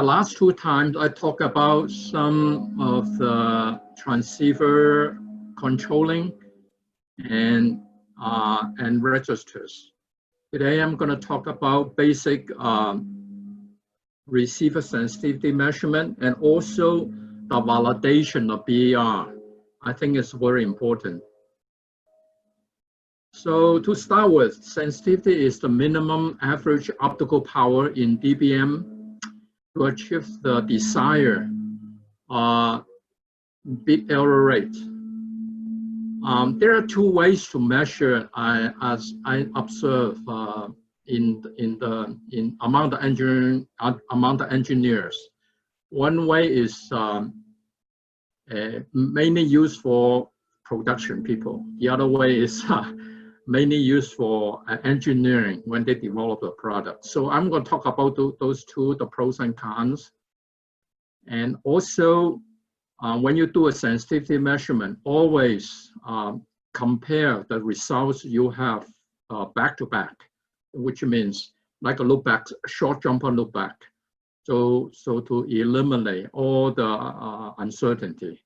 The last two times I talk about some of the transceiver controlling and registers. Today I'm going to talk about basic receiver sensitivity measurement and also the validation of BER. I think it's very important. So to start with, sensitivity is the minimum average optical power in dBm to achieve the desired bit error rate. There are two ways to measure, as I observe among the engineers. One way is mainly used for production people. The other way is mainly used for engineering when they develop a product. So I'm going to talk about those two, the pros and cons. And also, when you do a sensitivity measurement, always compare the results you have back to back, which means like a look back, short jumper look back. So to eliminate all the uncertainty.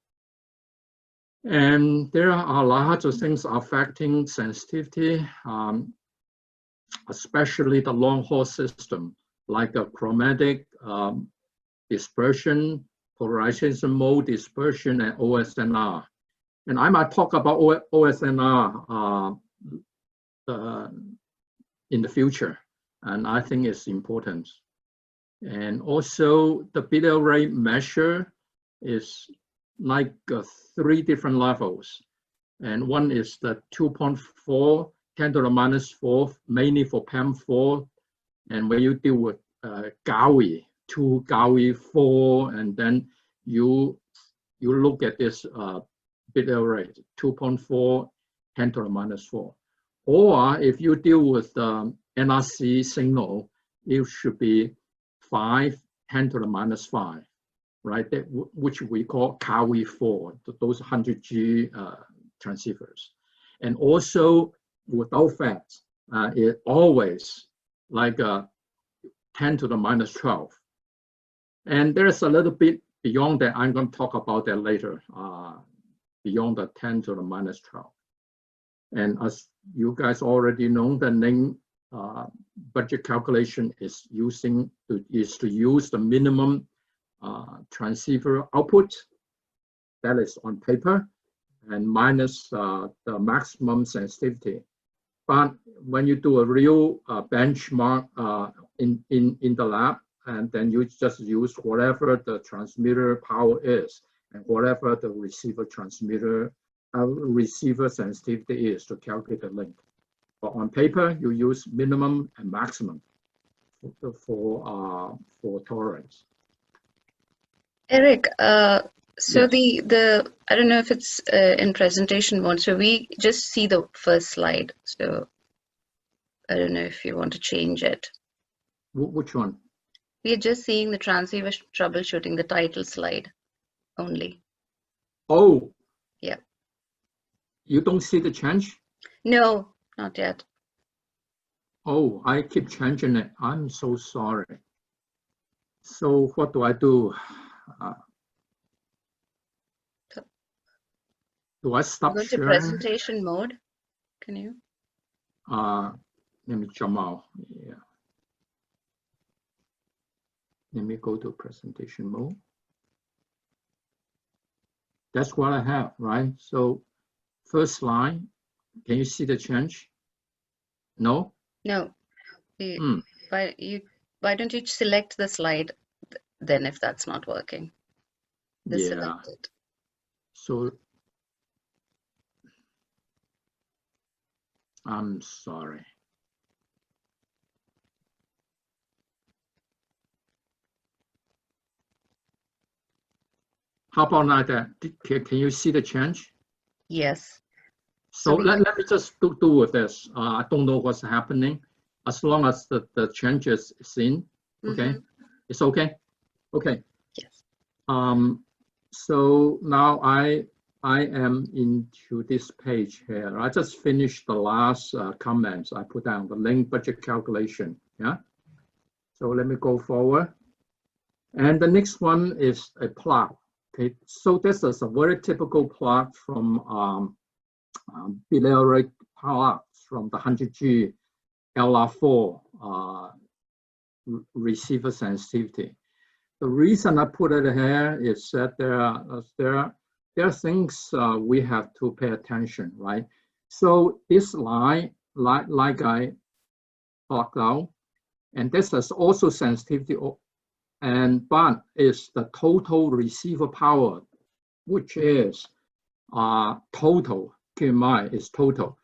And there are lots of things affecting sensitivity, especially the long haul system, like a chromatic dispersion, polarization mode dispersion, and OSNR. And I might talk about OSNR in the future, and I think it's important. And also the bit error rate measure is like 3 different levels. And one is the 2.4, 10 to the minus 4, mainly for PAM4. And when you deal with GAWI, 2 GAWI 4, and then you look at this bit error rate, 2.4, 10 to the minus 4. Or if you deal with NRC signal, it should be 5, 10 to the minus 5, right? Which we call GAWI 4, those 100G transceivers. And also without FET, it always like 10 to the minus 12. And there's a little bit beyond that. I'm going to talk about that later, beyond the 10 to the minus 12. And as you guys already know, the name budget calculation is to use the minimum transceiver output that is on paper and minus the maximum sensitivity. But when you do a real benchmark in the lab, and then you just use whatever the transmitter power is and whatever the receiver sensitivity is to calculate the link. But on paper, you use minimum and maximum for tolerance. Eric, so yes. I don't know if it's in presentation mode, so we just see the first slide. So I don't know if you want to change it. Which one? We're just seeing the transceiver troubleshooting, the title slide only. Oh. Yeah. You don't see the change? No, not yet. Oh, I keep changing it. I'm so sorry. So what do I do? Do I stop Go to sharing? presentation mode. Can you? Let me jump out. Yeah. Let me go to presentation mode. That's what I have, right? So first line, can you see the change? No? No. Why don't you select the slide then if that's not working? Select it. So I'm sorry. How about like that? Can you see the change? Yes. So let me just do with this. I don't know what's happening. As long as the change is seen, okay? It's okay? Okay. Yes. So now I am into this page here. I just finished the last comments I put down, the link budget calculation, yeah? So let me go forward. And the next one is a plot. Okay, so this is a very typical plot from bilayer rate power from the 100G LR4 receiver sensitivity. The reason I put it here is that there are things we have to pay attention, right? So this line, like I blocked out, and this is also sensitivity, but is the total receiver power, which is total. Keep in mind, is total.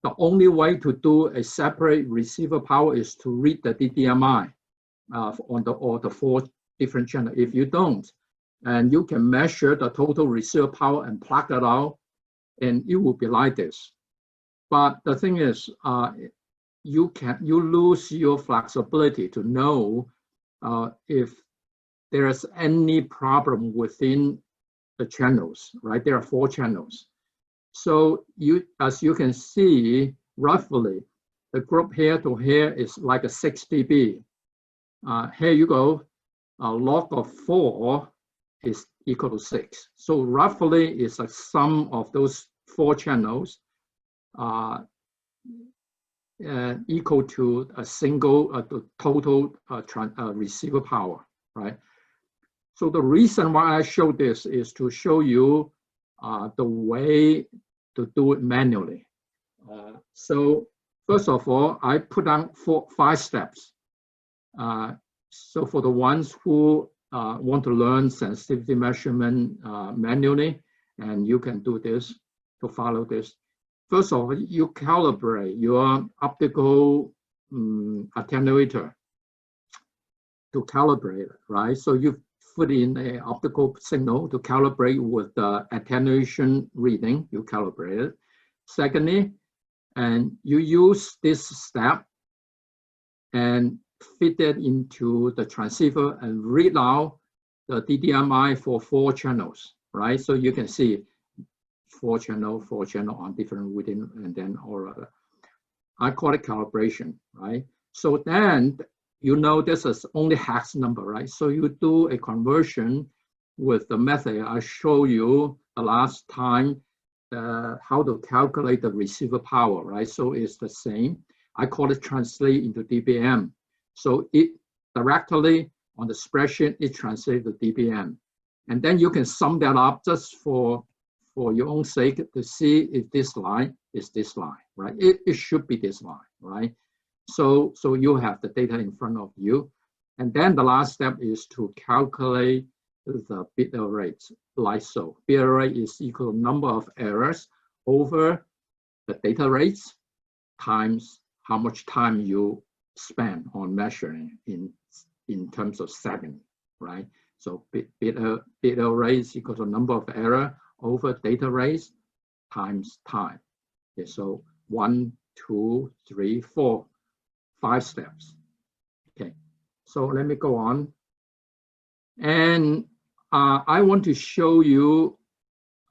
The only way to do a separate receiver power is to read the DDMI on the 4 different channels. If you don't, and you can measure the total receiver power and plug it out, and it will be like this. But the thing is, you lose your flexibility to know if there is any problem within the channels, right? There are 4 channels. So as you can see, roughly, the group here to here is like a 6 dB. Here you go, log of 4 is equal to 6. So roughly, it's a sum of those 4 channels equal to a single the total receiver power, right? So the reason why I show this is to show you the way to do it manually. So first of all, I put down 5 steps. So for the ones who want to learn sensitivity measurement manually, and you can do this to follow this. First of all, you calibrate your optical attenuator to calibrate it, right? So you put in an optical signal to calibrate with the attenuation reading, you calibrate it. Secondly, and you use this step and fit it into the transceiver and read out the DDMI for 4 channels, right? So you can see 4 channel on different reading, and then all other. I call it calibration, right? So then you know this is only hex number, right? So you do a conversion with the method I show you the last time, how to calculate the receiver power, right? So it's the same. I call it translate into dBm. So it directly on the spreadsheet, it translates to dBm. And then you can sum that up just for your own sake to see if this line is this line, right? It should be this line, right? So you have the data in front of you. And then the last step is to calculate the bit error rates, like so. Bit error rate is equal to number of errors over the data rates times how much time you spend on measuring in terms of second, right? So bit error rate is equal to number of error over data rates times time. Okay, so 1, 2, 3, 4, 5 steps. Okay, so let me go on. And I want to show you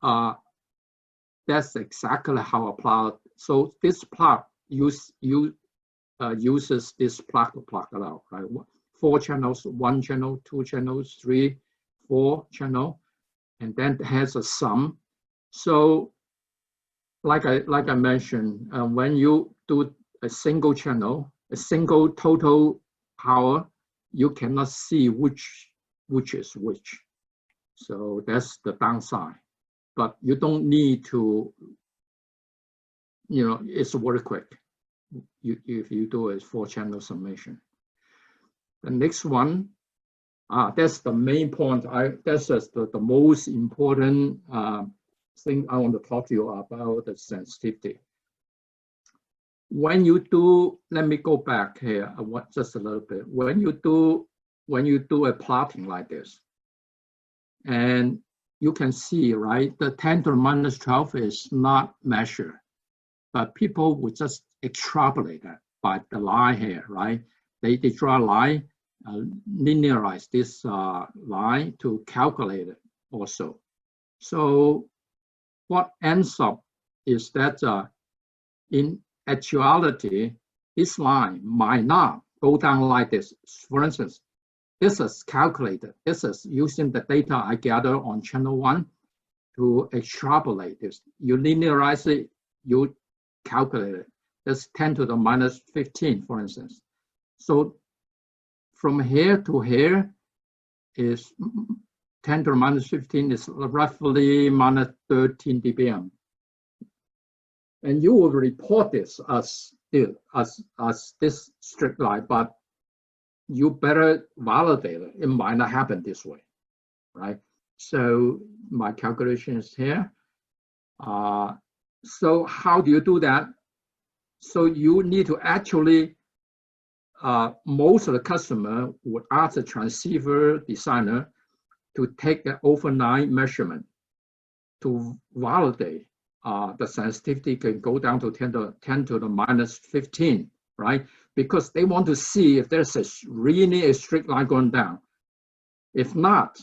that's exactly how I plot. So this plot uses this plot to plot it out, right? 4 channels, 1 channel, 2 channels, 3, 4 channel, and then it has a sum. So like I mentioned, when you do a single channel, a single total power, you cannot see which is which. So that's the downside. But you don't need to, it's very quick. If you do a 4-channel summation. The next one, that's the main point. That's just the most important thing I want to talk to you about, the sensitivity. When you do, let me go back here just a little bit. When you do a plotting like this, and you can see, right, the 10 to the minus 12 is not measured, but people would just extrapolate that by the line here, right? They draw a line, linearize this line to calculate it also. So what ends up is that in actuality, this line might not go down like this. For instance, this is calculated. This is using the data I gather on channel 1 to extrapolate this. You linearize it, you calculate it. That's 10 to the minus 15, for instance. So from here to here is 10 to the minus 15 is roughly minus 13 dBm. And you will report this as this strict line, but you better validate it. It might not happen this way, right? So my calculation is here. So how do you do that? So you need to actually, most of the customer would ask the transceiver designer to take the overnight measurement to validate the sensitivity can go down to 10 to the minus 15, right? Because they want to see if there's really a straight line going down. If not,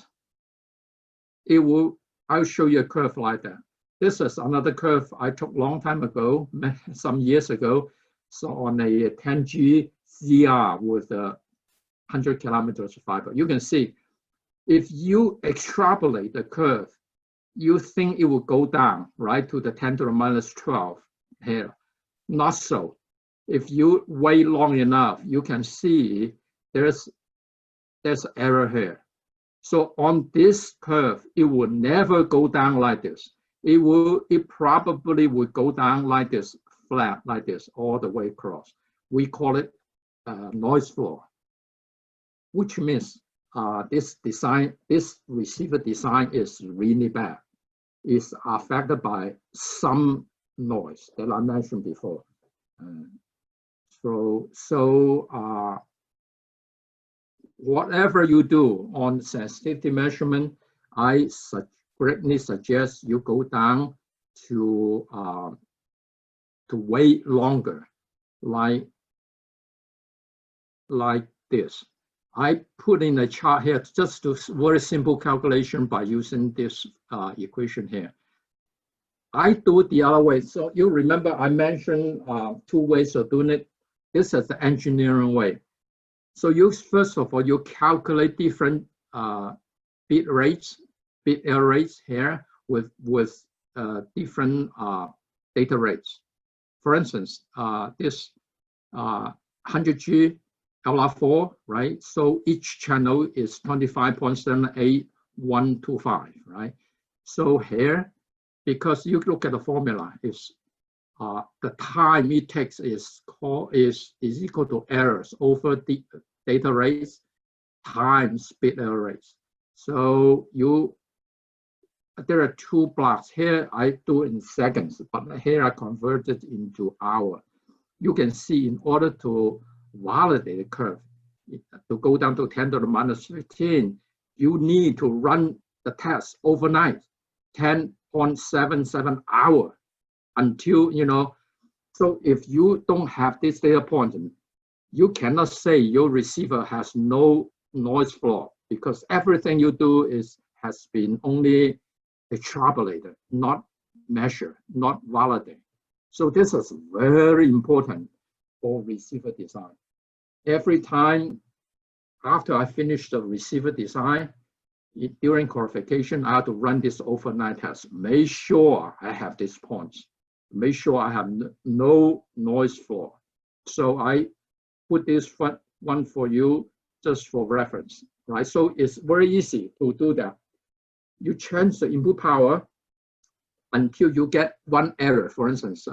I'll show you a curve like that. This is another curve I took a long time ago, some years ago. So on a 10G ZR with 100 kilometers of fiber, you can see if you extrapolate the curve, you think it will go down, right, to the 10 to the minus 12 here. Not so. If you wait long enough, you can see there's error here. So on this curve, it will never go down like this. It probably would go down like this, flat like this, all the way across. We call it noise floor, which means this receiver design is really bad. It's affected by some noise that I mentioned before. Whatever you do on sensitivity measurement, I greatly suggest you go down to wait longer, like this. I put in a chart here just to very simple calculation by using this equation here. I do it the other way. So you remember I mentioned 2 ways of doing it. This is the engineering way. So you first of all, you calculate different bit error rates here with different data rates. For instance, this 100G LR4, right? So each channel is 25.78125, right? So here, because you look at the formula, is the time it takes is equal to errors over the data rates times bit error rates. So there are 2 blocks here. I do in seconds, but here I convert it into hour. You can see in order to validate the curve, to go down to 10 to the minus 15, you need to run the test overnight, 10.77 hours until, so if you don't have this data point, you cannot say your receiver has no noise floor because everything you do has been only extrapolated, not measured, not validated. So this is very important for receiver design. Every time after I finish the receiver design, during qualification, I have to run this overnight test. Make sure I have these points. Make sure I have no noise floor. So I put this one for you just for reference, right? So it's very easy to do that. You change the input power until you get one error. For instance,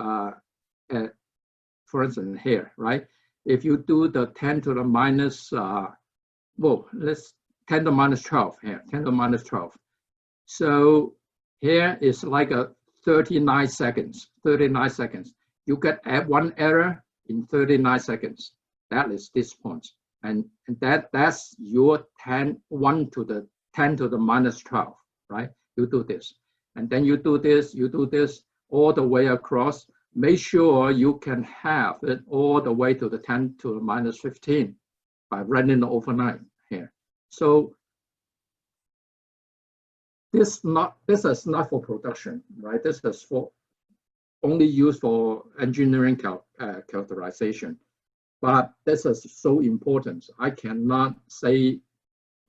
here, right? If you do the 10 to the minus, let's 10 to the minus 12 here, 10 to the minus 12. So here is like a 39 seconds. You get one error in 39 seconds. That is this point. And that's your 1 to the 10 to the minus 12, right? You do this. And then you do this all the way across. Make sure you can have it all the way to the 10 to the minus 15 by running the overnight here. So this is not for production, right? This is for only used for engineering characterization. But this is so important. I cannot say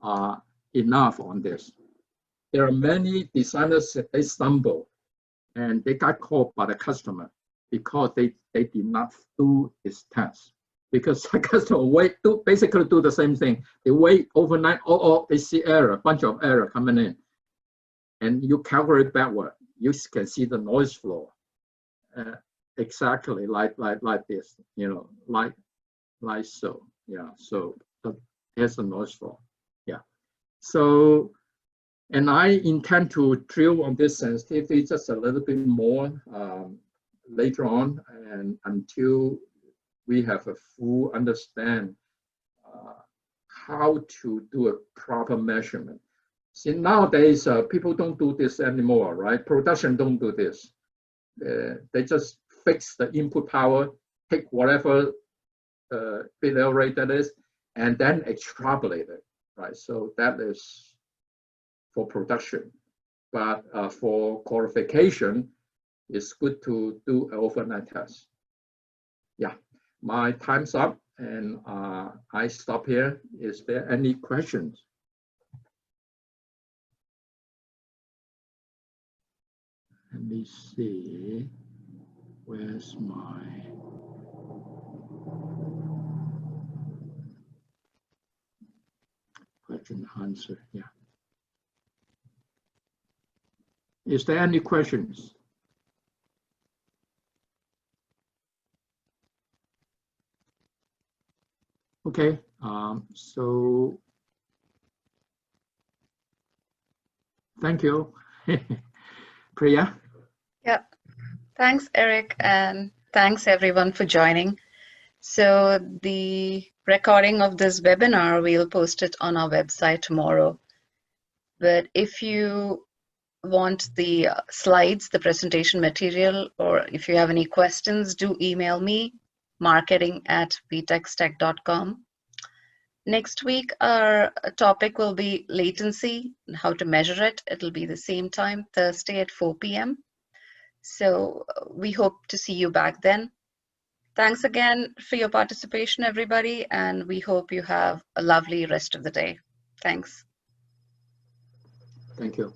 are enough on this. There are many designers that they stumble and they got caught by the customer because they did not do this test. Because the customer basically do the same thing. They wait overnight, they see error, a bunch of error coming in. And you calculate backward, you can see the noise floor. Exactly like this, you know, like so. Yeah, so here's the noise floor. Yeah. So, and I intend to drill on this sensitivity just a little bit more later on, and until we have a full understand how to do a proper measurement. See, nowadays, people don't do this anymore, right? Production don't do this. They just fix the input power, take whatever bit error rate that is, and then extrapolate it, right? So that is for production. But for qualification, it's good to do an overnight test. Yeah, my time's up, and I stop here. Is there any questions? Let me see. Where's my question answer? Yeah. Is there any questions? Okay, so thank you. Priya? Yeah, thanks, Eric, and thanks everyone for joining. So the recording of this webinar, we'll post it on our website tomorrow. But if you want the slides, the presentation material, or if you have any questions, do email me, marketing@vitextech.com. Next week, our topic will be latency and how to measure it. It'll be the same time, Thursday at 4 p.m. So we hope to see you back then. Thanks again for your participation, everybody, and we hope you have a lovely rest of the day. Thanks. Thank you.